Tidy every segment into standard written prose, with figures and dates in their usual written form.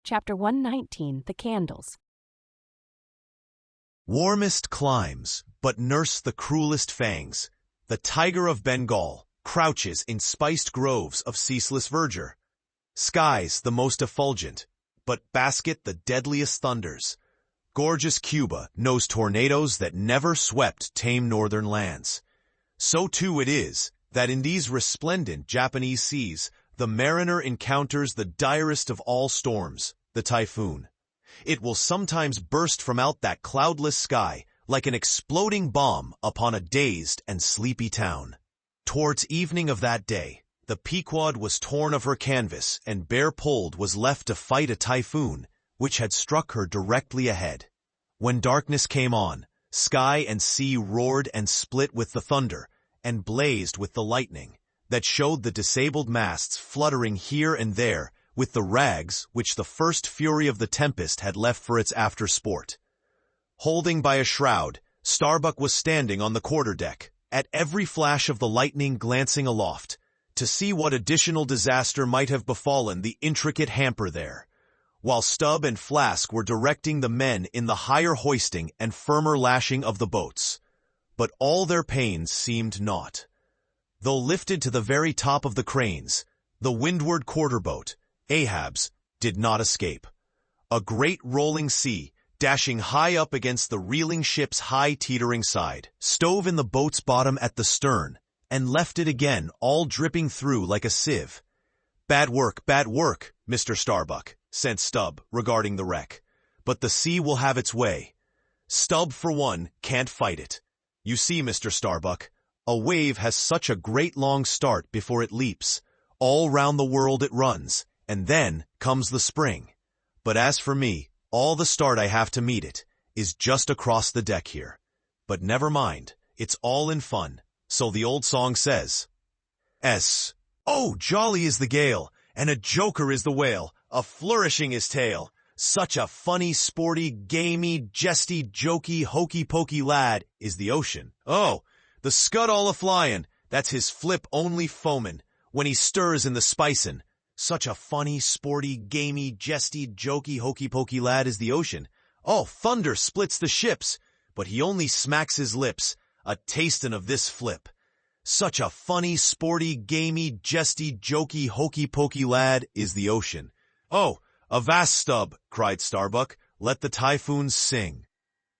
Chapter 119, The Candles. Warmest climes, but nurse the cruelest fangs. The tiger of Bengal crouches in spiced groves of ceaseless verdure. Skies the most effulgent, but basket the deadliest thunders. Gorgeous Cuba knows tornadoes that never swept tame northern lands. So too it is that in these resplendent Japanese seas, the mariner encounters the direst of all storms, the typhoon. It will sometimes burst from out that cloudless sky like an exploding bomb upon a dazed and sleepy town. Towards evening of that day, the Pequod was torn of her canvas and bare-poled was left to fight a typhoon, which had struck her directly ahead. When darkness came on, sky and sea roared and split with the thunder, and blazed with the lightning, that showed the disabled masts fluttering here and there with the rags which the first fury of the tempest had left for its after-sport. Holding by a shroud, Starbuck was standing on the quarter-deck, at every flash of the lightning glancing aloft, to see what additional disaster might have befallen the intricate hamper there, while Stubb and Flask were directing the men in the higher hoisting and firmer lashing of the boats. But all their pains seemed naught. Though lifted to the very top of the cranes, the windward quarter-boat, Ahab's, did not escape. A great rolling sea, dashing high up against the reeling ship's high teetering side, stove in the boat's bottom at the stern, and left it again all dripping through like a sieve. Bad work, Mr. Starbuck," said Stubb, regarding the wreck. "But the sea will have its way. Stubb, for one, can't fight it. You see, Mr. Starbuck, a wave has such a great long start before it leaps. All round the world it runs, and then comes the spring. But as for me, all the start I have to meet it is just across the deck here. But never mind, it's all in fun, so the old song says. Oh, jolly is the gale, and a joker is the whale, a flourishing his tail. Such a funny, sporty, gamey, jesty, jokey, hokey-pokey lad is the ocean. Oh, the scud all a-flyin', that's his flip only foamin', when he stirs in the spicin'. Such a funny, sporty, gamey, jesty, jokey, hokey-pokey lad is the ocean. Oh, thunder splits the ships, but he only smacks his lips, a-tastin' of this flip. Such a funny, sporty, gamey, jesty, jokey, hokey-pokey lad is the ocean. Oh, avast, Stubb, cried Starbuck, let the typhoons sing.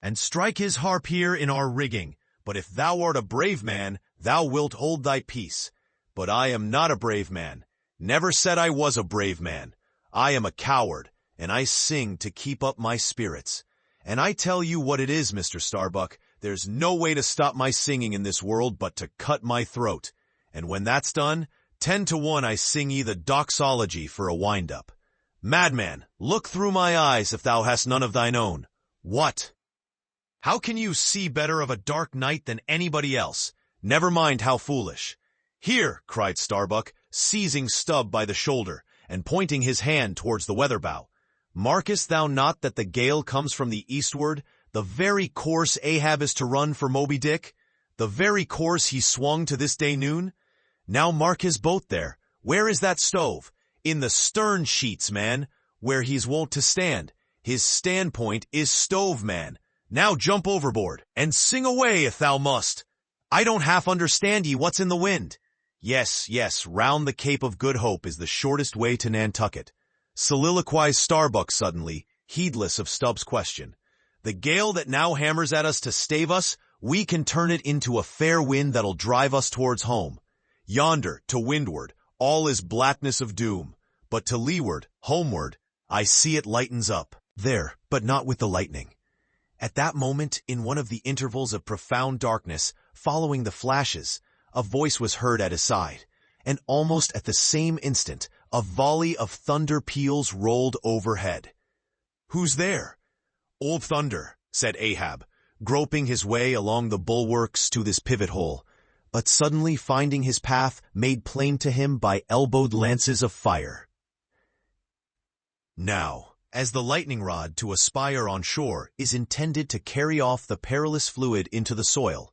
And strike his harp here in our rigging, but if thou art a brave man, thou wilt hold thy peace. But I am not a brave man. Never said I was a brave man. I am a coward, and I sing to keep up my spirits. And I tell you what it is, Mr. Starbuck, there's no way to stop my singing in this world but to cut my throat. And when that's done, 10 to 1 I sing ye the doxology for a wind-up. Madman, look through my eyes if thou hast none of thine own. What? How can you see better of a dark night than anybody else? Never mind how foolish. Here, cried Starbuck, seizing Stubb by the shoulder, and pointing his hand towards the weather bow. Markest thou not that the gale comes from the eastward, the very course Ahab is to run for Moby Dick? The very course he swung to this day noon? Now mark his boat there. Where is that stove? In the stern sheets, man, where he's wont to stand. His standpoint is stove, man. Now jump overboard, and sing away if thou must. I don't half understand ye what's in the wind. Yes, round the Cape of Good Hope is the shortest way to Nantucket, soliloquized Starbuck suddenly, heedless of Stubb's question. The gale that now hammers at us to stave us, we can turn it into a fair wind that'll drive us towards home. Yonder, to windward, all is blackness of doom, but to leeward, homeward, I see it lightens up. There, but not with the lightning. At that moment, in one of the intervals of profound darkness, following the flashes, a voice was heard at his side, and almost at the same instant, a volley of thunder peals rolled overhead. Who's there? Old Thunder, said Ahab, groping his way along the bulwarks to this pivot hole, but suddenly finding his path made plain to him by elbowed lances of fire. Now, as the lightning rod to a spire on shore is intended to carry off the perilous fluid into the soil,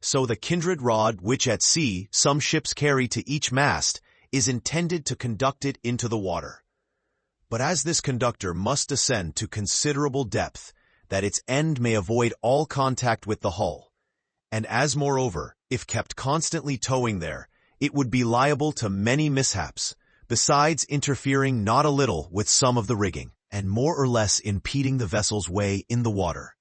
so the kindred rod which at sea some ships carry to each mast is intended to conduct it into the water. But as this conductor must descend to considerable depth, that its end may avoid all contact with the hull, and as moreover, if kept constantly towing there, it would be liable to many mishaps, besides interfering not a little with some of the rigging, and more or less impeding the vessel's way in the water.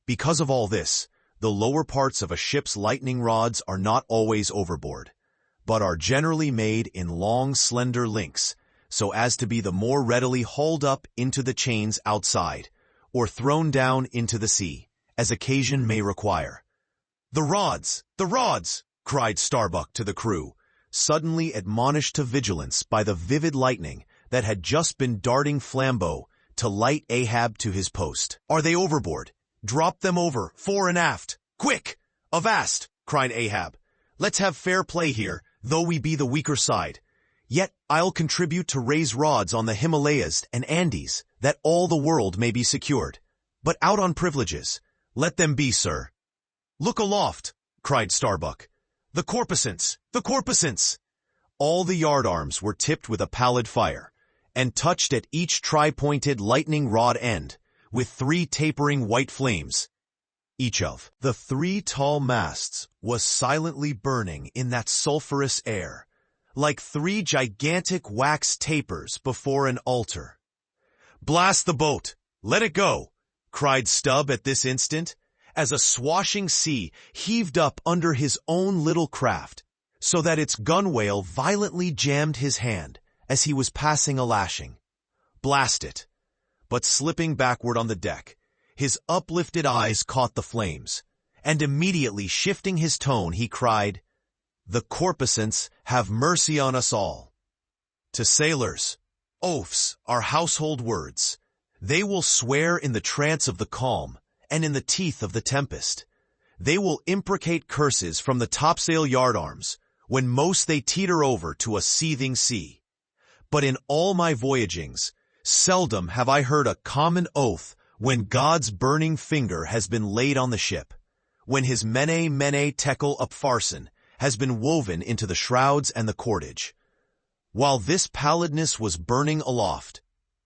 Because of all this, the lower parts of a ship's lightning rods are not always overboard, but are generally made in long, slender links, so as to be the more readily hauled up into the chains outside, or thrown down into the sea, as occasion may require. "The rods! The rods!" cried Starbuck to the crew, suddenly admonished to vigilance by the vivid lightning that had just been darting flambeau to light Ahab to his post. "Are they overboard? Drop them over, fore and aft! Quick! Avast!" cried Ahab. "Let's have fair play here, though we be the weaker side. Yet I'll contribute to raise rods on the Himalayas and Andes, that all the world may be secured. But out on privileges. Let them be, sir." "Look aloft!" cried Starbuck. "The corpusants! The corpusants!" All the yardarms were tipped with a pallid fire, and touched at each tri-pointed lightning rod end, with 3 tapering white flames. Each of the 3 tall masts was silently burning in that sulphurous air, like 3 gigantic wax tapers before an altar. "Blast the boat! Let it go!" cried Stubb at this instant, as a swashing sea heaved up under his own little craft, so that its gunwale violently jammed his hand as he was passing a lashing. "Blast it!" But slipping backward on the deck, his uplifted eyes caught the flames, and immediately shifting his tone, he cried, "The corpusants have mercy on us all." To sailors, oaths are household words. They will swear in the trance of the calm, and in the teeth of the tempest. They will imprecate curses from the topsail yardarms, when most they teeter over to a seething sea. But in all my voyagings, seldom have I heard a common oath when God's burning finger has been laid on the ship, when his mene tekel upfarsin has been woven into the shrouds and the cordage. While this pallidness was burning aloft,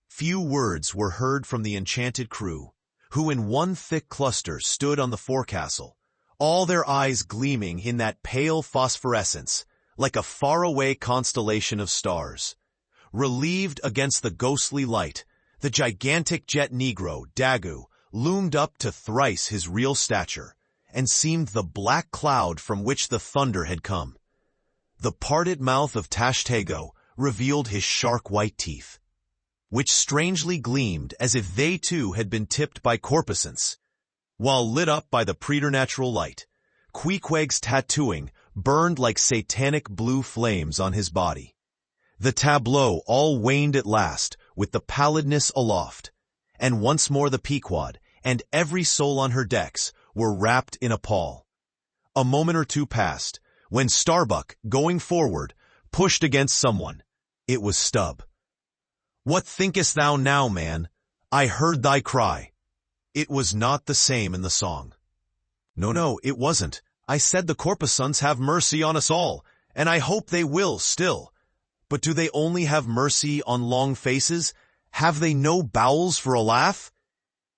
few words were heard from the enchanted crew, who in one thick cluster stood on the forecastle, all their eyes gleaming in that pale phosphorescence, like a faraway constellation of stars. Relieved against the ghostly light, the gigantic jet negro, Dagu, loomed up to thrice his real stature, and seemed the black cloud from which the thunder had come. The parted mouth of Tashtego revealed his shark-white teeth, which strangely gleamed as if they too had been tipped by corpusants, while lit up by the preternatural light. Queequeg's tattooing burned like satanic blue flames on his body. The tableau all waned at last with the pallidness aloft, and once more the Pequod and every soul on her decks were wrapped in a pall. A moment or two passed, when Starbuck, going forward, pushed against someone. It was Stubb. "What thinkest thou now, man? I heard thy cry." It was not the same in the song. No, it wasn't. I said the corpusants have mercy on us all, and I hope they will still. But do they only have mercy on long faces? Have they no bowels for a laugh?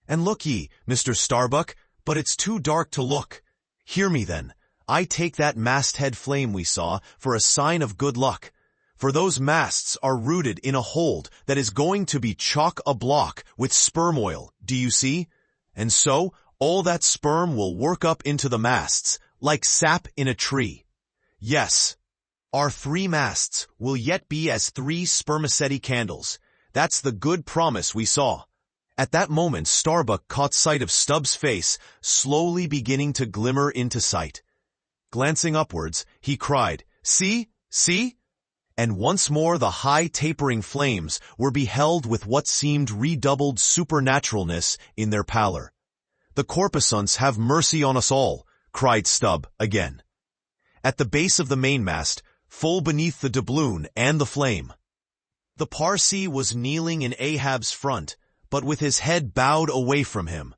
And look ye, Mr. Starbuck, but it's too dark to look. Hear me then. I take that masthead flame we saw for a sign of good luck. For those masts are rooted in a hold that is going to be chock-a-block with sperm oil, do you see? And so, all that sperm will work up into the masts, like sap in a tree. Yes, our 3 masts will yet be as 3 spermaceti candles. That's the good promise we saw. At that moment Starbuck caught sight of Stubb's face, slowly beginning to glimmer into sight. Glancing upwards, he cried, "See, see!" And once more the high tapering flames were beheld with what seemed redoubled supernaturalness in their pallor. "The corpusants have mercy on us all," cried Stubb again. At the base of the mainmast, full beneath the doubloon and the flame, the Parsee was kneeling in Ahab's front, but with his head bowed away from him,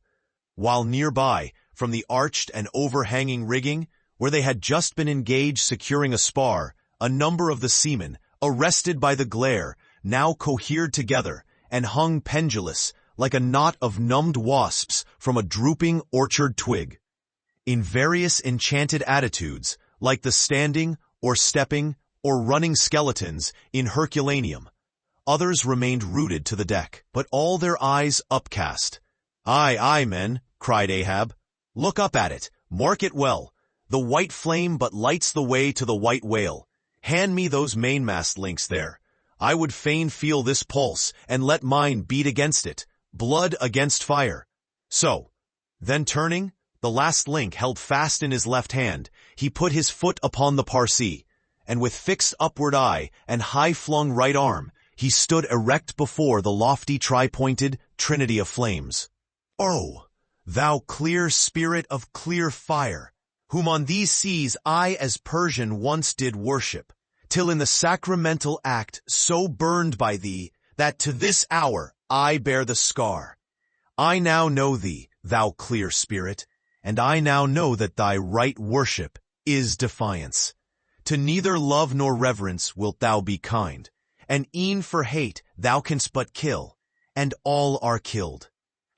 while nearby, from the arched and overhanging rigging, where they had just been engaged securing a spar, a number of the seamen, arrested by the glare, now cohered together, and hung pendulous, like a knot of numbed wasps from a drooping orchard twig. In various enchanted attitudes, like the standing, or stepping, or running skeletons in Herculaneum, others remained rooted to the deck, but all their eyes upcast. "Aye, aye, men," cried Ahab. "Look up at it, mark it well. The white flame but lights the way to the white whale. Hand me those mainmast links there. I would fain feel this pulse, and let mine beat against it, blood against fire." So, then turning, the last link held fast in his left hand, he put his foot upon the Parsee, and with fixed upward eye and high-flung right arm, he stood erect before the lofty tri-pointed trinity of flames. "O, thou clear spirit of clear fire, whom on these seas I as Persian once did worship, till in the sacramental act so burned by thee, that to this hour I bear the scar. I now know thee, thou clear spirit, and I now know that thy right worship is defiance. To neither love nor reverence wilt thou be kind, and e'en for hate thou canst but kill, and all are killed.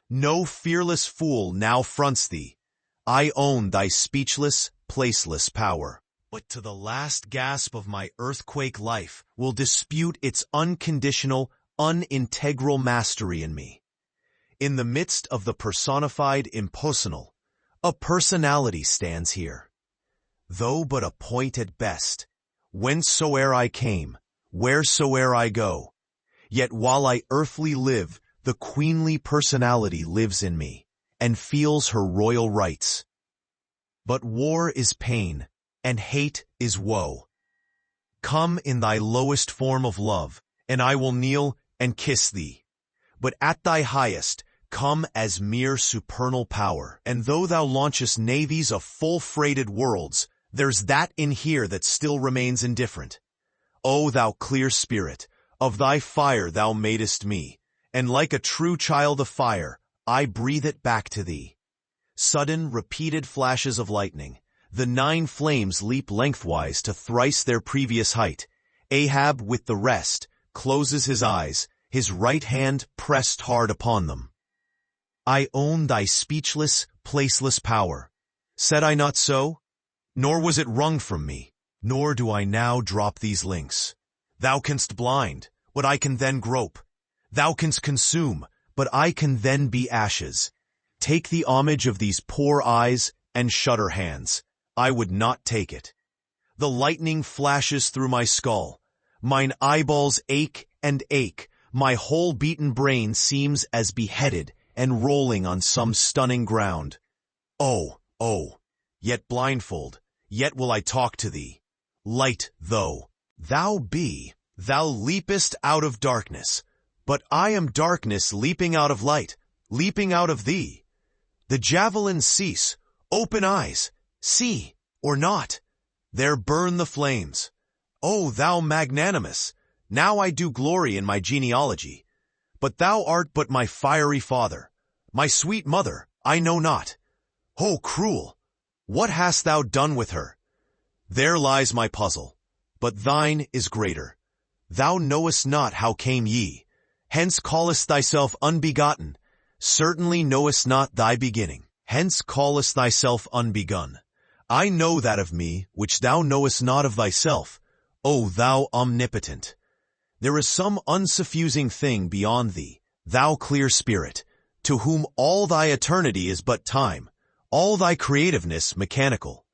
No fearless fool now fronts thee. I own thy speechless, placeless power, but to the last gasp of my earthquake life will dispute its unconditional, unintegral mastery in me. In the midst of the personified impersonal, a personality stands here. Though but a point at best, whencesoe'er I came, wheresoe'er I go, yet while I earthly live, the queenly personality lives in me, and feels her royal rights. But war is pain, and hate is woe. Come in thy lowest form of love, and I will kneel and kiss thee. But at thy highest, come as mere supernal power, and though thou launchest navies of full-freighted worlds, there's that in here that still remains indifferent. O thou clear spirit, of thy fire thou madest me, and like a true child of fire, I breathe it back to thee. Sudden, repeated flashes of lightning. The 9 flames leap lengthwise to thrice their previous height. Ahab, with the rest, closes his eyes, his right hand pressed hard upon them. I own thy speechless, placeless power. Said I not so? Nor was it wrung from me, nor do I now drop these links. Thou canst blind, but I can then grope. Thou canst consume, but I can then be ashes. Take the homage of these poor eyes and shudder hands. I would not take it. The lightning flashes through my skull. Mine eyeballs ache and ache. My whole beaten brain seems as beheaded and rolling on some stunning ground. Oh, yet blindfold, yet will I talk to thee. Light though thou be, thou leapest out of darkness, but I am darkness leaping out of light, leaping out of thee. The javelins cease, open eyes, see, or not. There burn the flames. O thou magnanimous, now I do glory in my genealogy. But thou art but my fiery father, my sweet mother, I know not. O cruel, what hast thou done with her? There lies my puzzle, but thine is greater. Thou knowest not how came ye, hence callest thyself unbegotten. Certainly knowest not thy beginning, hence callest thyself unbegun. I know that of me which thou knowest not of thyself, O thou omnipotent. There is some unsuffusing thing beyond thee, thou clear spirit, to whom all thy eternity is but time, all thy creativeness mechanical.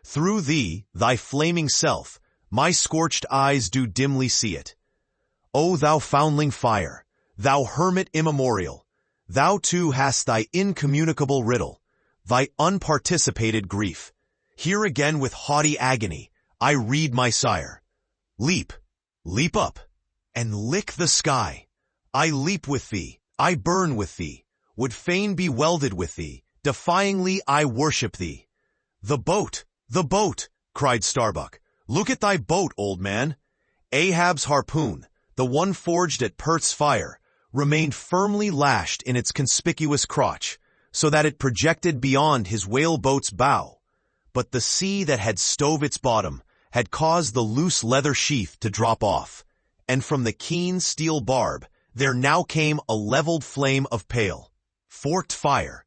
Through thee, thy flaming self, my scorched eyes do dimly see it. O thou foundling fire, thou hermit immemorial, thou too hast thy incommunicable riddle, thy unparticipated grief. Here again with haughty agony, I read my sire. Leap, leap up, and lick the sky. I leap with thee, I burn with thee, would fain be welded with thee, defyingly I worship thee. The boat, cried Starbuck. Look at thy boat, old man. Ahab's harpoon, the one forged at Perth's fire, remained firmly lashed in its conspicuous crotch, so that it projected beyond his whaleboat's bow. But the sea that had stove its bottom had caused the loose leather sheath to drop off, and from the keen steel barb, there now came a leveled flame of pale, forked fire.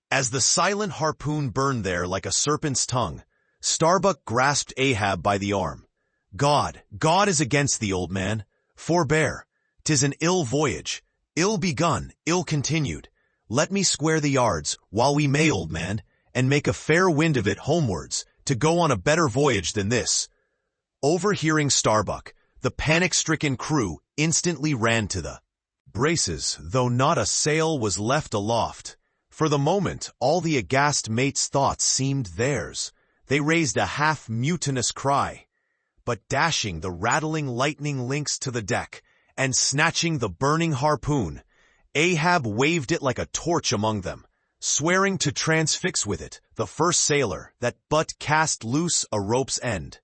As the silent harpoon burned there like a serpent's tongue, Starbuck grasped Ahab by the arm. God is against thee, old man. Forbear. 'Tis an ill voyage, ill begun, ill continued. Let me square the yards, while we may, old man, and make a fair wind of it homewards, to go on a better voyage than this. Overhearing Starbuck, the panic-stricken crew instantly ran to the braces, though not a sail was left aloft. For the moment, all the aghast mates' thoughts seemed theirs. They raised a half-mutinous cry. But dashing the rattling lightning links to the deck, and snatching the burning harpoon, Ahab waved it like a torch among them, swearing to transfix with it the first sailor that but cast loose a rope's end.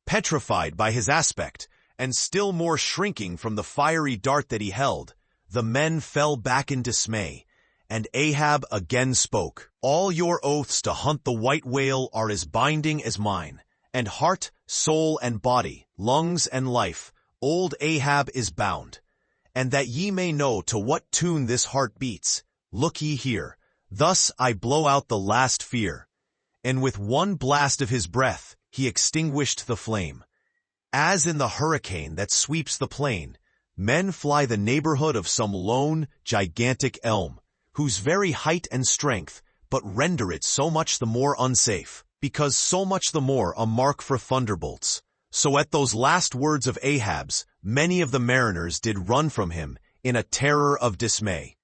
Petrified by his aspect, and still more shrinking from the fiery dart that he held, the men fell back in dismay, and Ahab again spoke. All your oaths to hunt the white whale are as binding as mine, and heart, soul, and body, lungs, and life, old Ahab is bound. And that ye may know to what tune this heart beats, look ye here, thus I blow out the last fear. And with one blast of his breath, he extinguished the flame. As in the hurricane that sweeps the plain, men fly the neighborhood of some lone, gigantic elm, whose very height and strength but render it so much the more unsafe, because so much the more a mark for thunderbolts. So at those last words of Ahab's, many of the mariners did run from him in a terror of dismay.